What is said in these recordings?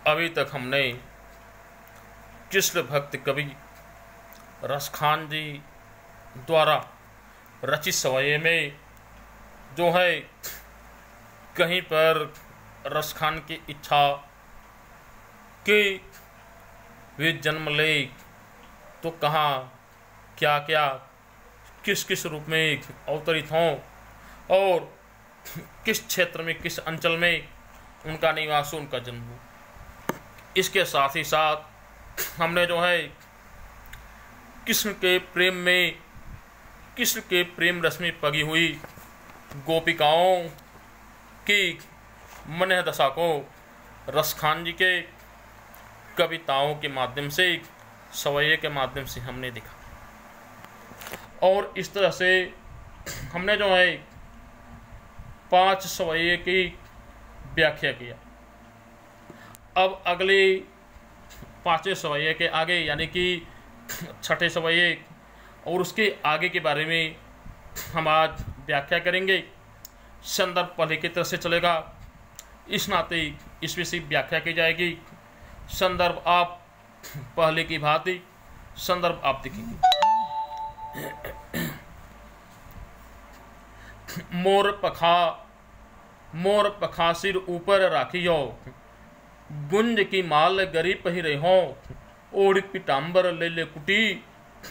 अभी तक हमने कृष्ण भक्त कवि रसखान जी द्वारा रचित सवये में जो है कहीं पर रसखान की इच्छा कि वे जन्म ले तो कहाँ क्या क्या किस किस रूप में अवतरित हों और किस क्षेत्र में किस अंचल में उनका निवास उनका जन्म हो। इसके साथ ही साथ हमने जो है कृष्ण के प्रेम में कृष्ण के प्रेम रस में पगी हुई गोपिकाओं की मनः दशा को रसखान जी के कविताओं के माध्यम से सवये के माध्यम से हमने देखा और इस तरह से हमने जो है 5 सवये की व्याख्या किया। अब अगले 5वें सवये के आगे यानी कि 6ठे सवये और उसके आगे के बारे में हम आज व्याख्या करेंगे। संदर्भ पहले की तरह से चलेगा, इस नाते इस विषय व्याख्या की जाएगी। संदर्भ आप पहले की भांति संदर्भ आप देखेंगे। मोर पखा सिर ऊपर राखियो, गुंज की माल गरी पहिरे हो, ओढ़ पिताम्बर ले ले कुटी,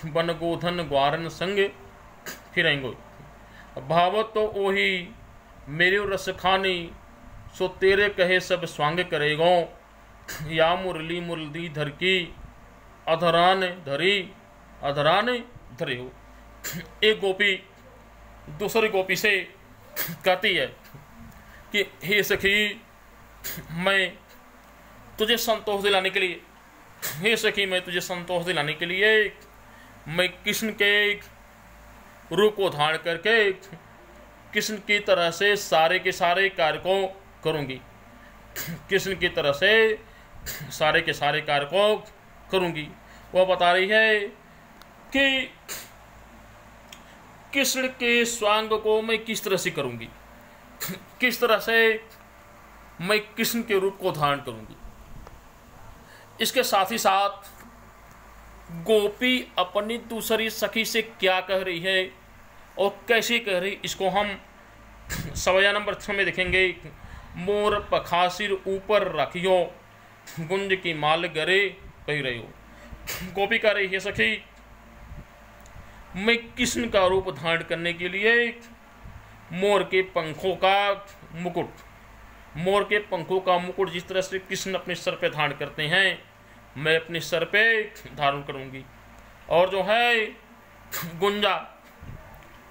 बन गोधन ग्वारन संग फिरेंगो। भावत तो ओही मेरे रस खानी, सो तेरे कहे सब स्वांग करेगो। या मुरली मुरली धर की, अधरान धरे हो। एक गोपी दूसरी गोपी से कहती है कि हे सखी, मैं तुझे संतोष दिलाने के लिए, हे सखी मैं तुझे संतोष दिलाने के लिए मैं कृष्ण के रूप को धारण करके कृष्ण की तरह से सारे के सारे कार्य को करूंगी। कृष्ण की तरह से सारे के सारे कार्य को करूंगी। वह बता रही है कि कृष्ण के स्वांग को मैं किस तरह से करूंगी, किस तरह से मैं कृष्ण के रूप को धारण करूंगी। इसके साथ ही साथ गोपी अपनी दूसरी सखी से क्या कह रही है और कैसे कह रही, इसको हम सवया नंबर 6 में देखेंगे। मोर पखासिर ऊपर रखियो, गुंज की माल गरे कह रही हो। गोपी कह रही है सखी, मैं कृष्ण का रूप धारण करने के लिए मोर के पंखों का मुकुट, मोर के पंखों का मुकुट जिस तरह से कृष्ण अपने सर पे धारण करते हैं, मैं अपने सर पे धारण करूंगी। और जो है गुंजा,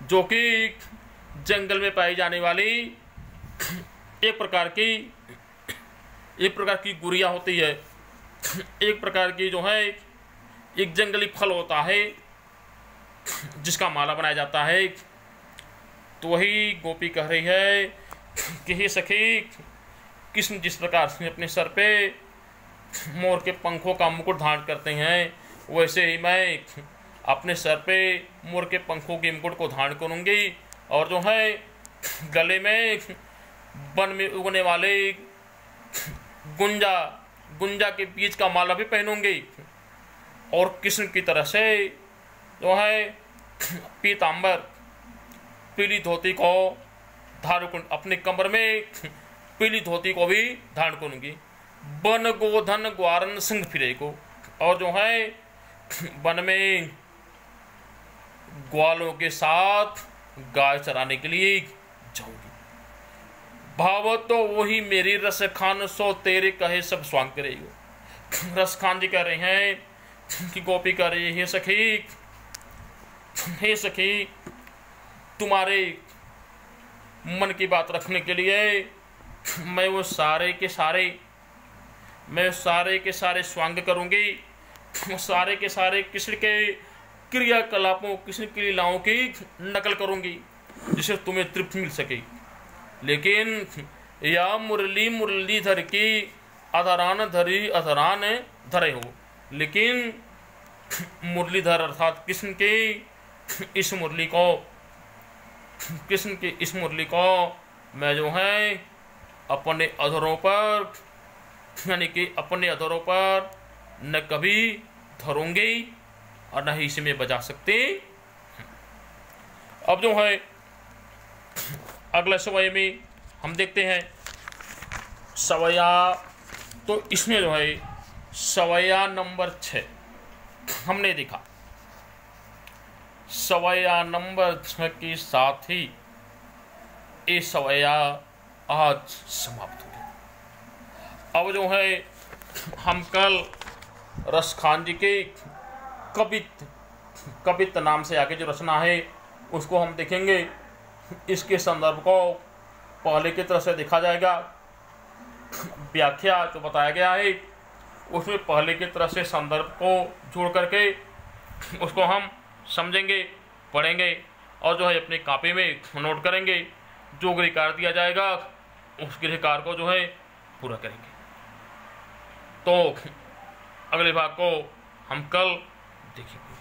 जो कि जंगल में पाई जाने वाली एक प्रकार की गुड़िया होती है, एक प्रकार की जो है एक जंगली फल होता है जिसका माला बनाया जाता है। तो वही गोपी कह रही है कि हे सखी, कृष्ण जिस प्रकार से अपने सर पे मोर के पंखों का मुकुट धारण करते हैं, वैसे ही मैं अपने सर पे मोर के पंखों के मुकुट को धारण करूंगी। और जो है गले में वन में उगने वाले गुंजा के बीज का माला भी पहनूंगी। और कृष्ण की तरह से जो है पीताम्बर पीली धोती को धारण, अपने कमर में पीली धोती को भी धारण करूंगी। बन गोधन ग्वारन सिंह फिरे को, और जो है वन में ग्वालों के साथ गाय चराने के लिए जाऊंगी। भावत तो वही मेरी रस खान, सो तेरे कहे सब स्वांग करेगी। रस खान जी कह रहे हैं कि गोपी कह रही है, हे सखी, तुम्हारे मन की बात रखने के लिए मैं वो सारे के सारे स्वांग करूंगी। सारे के सारे कृष्ण के क्रियाकलापों, कृष्ण की लीलाओं की नकल करूंगी जिससे तुम्हें तृप्ति मिल सके। लेकिन या मुरली मुरली धर की, अधरान धरे हो। लेकिन मुरलीधर अर्थात कृष्ण की इस मुरली को मैं जो है अपने अधरों पर यानी कि अपने अधरों पर न कभी धरोंगे और न ही इसमें बजा सकते। अब जो है अगले सवय में हम देखते हैं सवया, तो इसमें जो है सवया नंबर 6 हमने देखा। सवया नंबर 6 के साथ ही ये सवया आज समाप्त हो गया। अब जो है हम कल रसखान जी के कवित नाम से आगे जो रचना है उसको हम देखेंगे। इसके संदर्भ को पहले की तरह से देखा जाएगा। व्याख्या जो बताया गया है उसमें पहले की तरह से संदर्भ को जोड़ करके उसको हम समझेंगे, पढ़ेंगे और जो है अपनी कॉपी में नोट करेंगे। जो गृहकार दिया जाएगा उस गृहकार को जो है पूरा करेंगे। तो अगले भाग को हम कल देखेंगे।